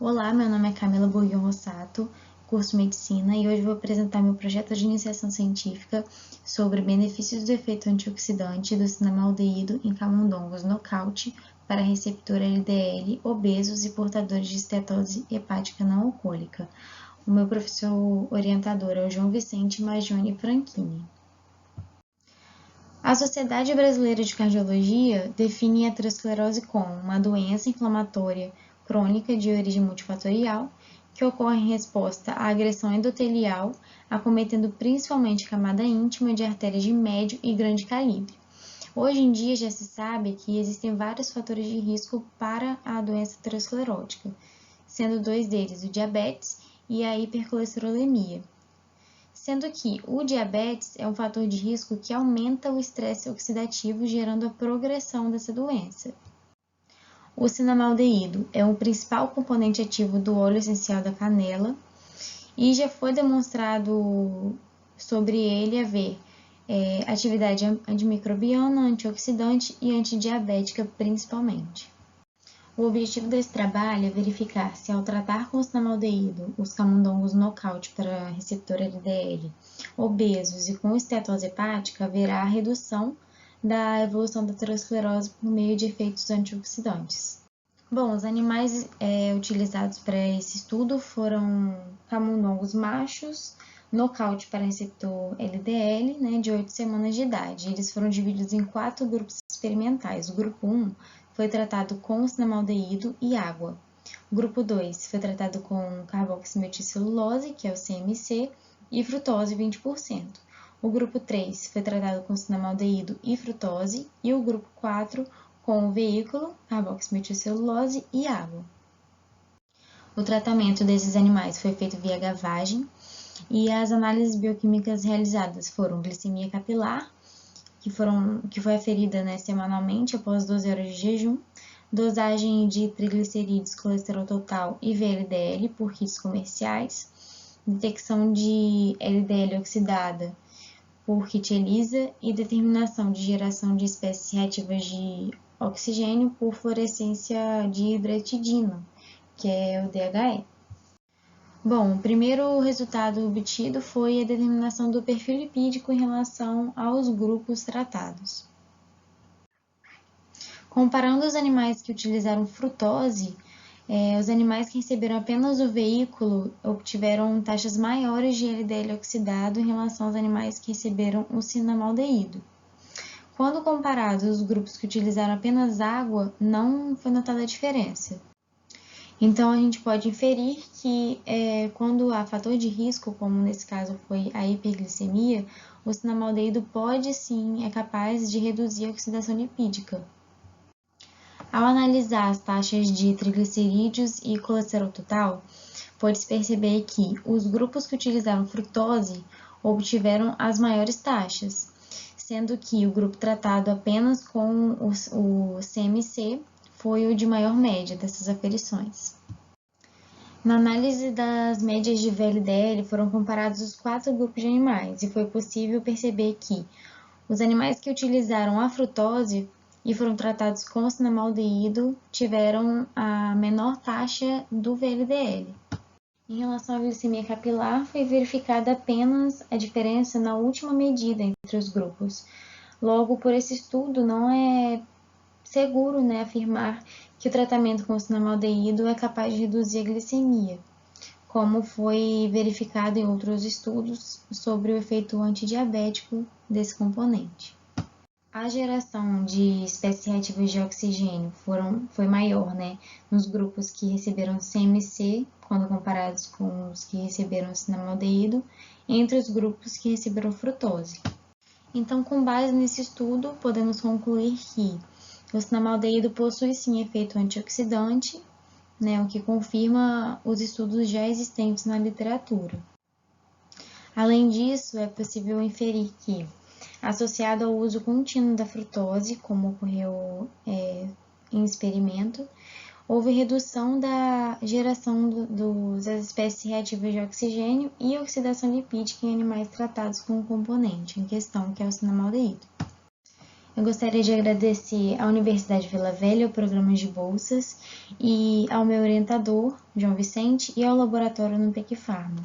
Olá, meu nome é Camila Burguion Rossato, curso Medicina, e hoje vou apresentar meu projeto de iniciação científica sobre benefícios do efeito antioxidante do cinnamaldeído em camundongos nocaute para receptor LDL, obesos e portadores de estetose hepática não alcoólica. O meu professor orientador é o João Vicente Maggioni Franchini. A Sociedade Brasileira de Cardiologia define a aterosclerose como uma doença inflamatória crônica de origem multifatorial que ocorre em resposta à agressão endotelial, acometendo principalmente a camada íntima de artérias de médio e grande calibre. Hoje em dia já se sabe que existem vários fatores de risco para a doença aterosclerótica, sendo dois deles o diabetes e a hipercolesterolemia. Sendo que o diabetes é um fator de risco que aumenta o estresse oxidativo, gerando a progressão dessa doença. O cinnamaldeído é o principal componente ativo do óleo essencial da canela e já foi demonstrado sobre ele haver atividade antimicrobiana, antioxidante e antidiabética principalmente. O objetivo desse trabalho é verificar se, ao tratar com o cinnamaldeído os camundongos nocaute para receptor LDL, obesos e com estetose hepática, haverá a redução da evolução da aterosclerose por meio de efeitos antioxidantes. Bom, os animais utilizados para esse estudo foram camundongos machos, nocaute para receptor LDL, de 8 semanas de idade. Eles foram divididos em 4 grupos experimentais. O grupo 1 foi tratado com cinnamaldeído e água. O grupo 2 foi tratado com carboximetilcelulose, que é o CMC, e frutose 20%. O grupo 3 foi tratado com cinnamaldeído e frutose, e o grupo 4 com o veículo, carboximetilcelulose e água. O tratamento desses animais foi feito via gavagem e as análises bioquímicas realizadas foram glicemia capilar, que foi aferida semanalmente após 12 horas de jejum, dosagem de triglicerídeos, colesterol total e VLDL por kits comerciais, detecção de LDL oxidada por kit ELISA e determinação de geração de espécies reativas de oxigênio por fluorescência de hidratidina, que é o DHE. Bom, o primeiro resultado obtido foi a determinação do perfil lipídico em relação aos grupos tratados. Comparando os animais que utilizaram frutose, os animais que receberam apenas o veículo obtiveram taxas maiores de LDL oxidado em relação aos animais que receberam o cinnamaldeído. Quando comparados os grupos que utilizaram apenas água, não foi notada a diferença. Então, a gente pode inferir que quando há fator de risco, como nesse caso foi a hiperglicemia, o cinnamaldeído pode sim, é capaz de reduzir a oxidação lipídica. Ao analisar as taxas de triglicerídeos e colesterol total, pode-se perceber que os grupos que utilizaram frutose obtiveram as maiores taxas, sendo que o grupo tratado apenas com o CMC foi o de maior média dessas aferições. Na análise das médias de VLDL foram comparados os 4 grupos de animais e foi possível perceber que os animais que utilizaram a frutose e foram tratados com cinnamaldeído tiveram a menor taxa do VLDL. Em relação à glicemia capilar, foi verificada apenas a diferença na última medida entre os grupos. Logo, por esse estudo, não é seguro afirmar que o tratamento com cinnamaldeído é capaz de reduzir a glicemia, como foi verificado em outros estudos sobre o efeito antidiabético desse componente. A geração de espécies reativas de oxigênio foi maior nos grupos que receberam CMC, quando comparados com os que receberam cinnamaldeído, entre os grupos que receberam frutose. Então, com base nesse estudo, podemos concluir que o cinnamaldeído possui sim efeito antioxidante, o que confirma os estudos já existentes na literatura. Além disso, é possível inferir que, associado ao uso contínuo da frutose, como ocorreu em experimento, houve redução da geração das espécies reativas de oxigênio e oxidação lipídica em animais tratados com o componente em questão, que é o cinnamaldeído. Eu gostaria de agradecer à Universidade Vila Velha, ao programa de bolsas, e ao meu orientador, João Vicente, e ao laboratório no PEC Pharma.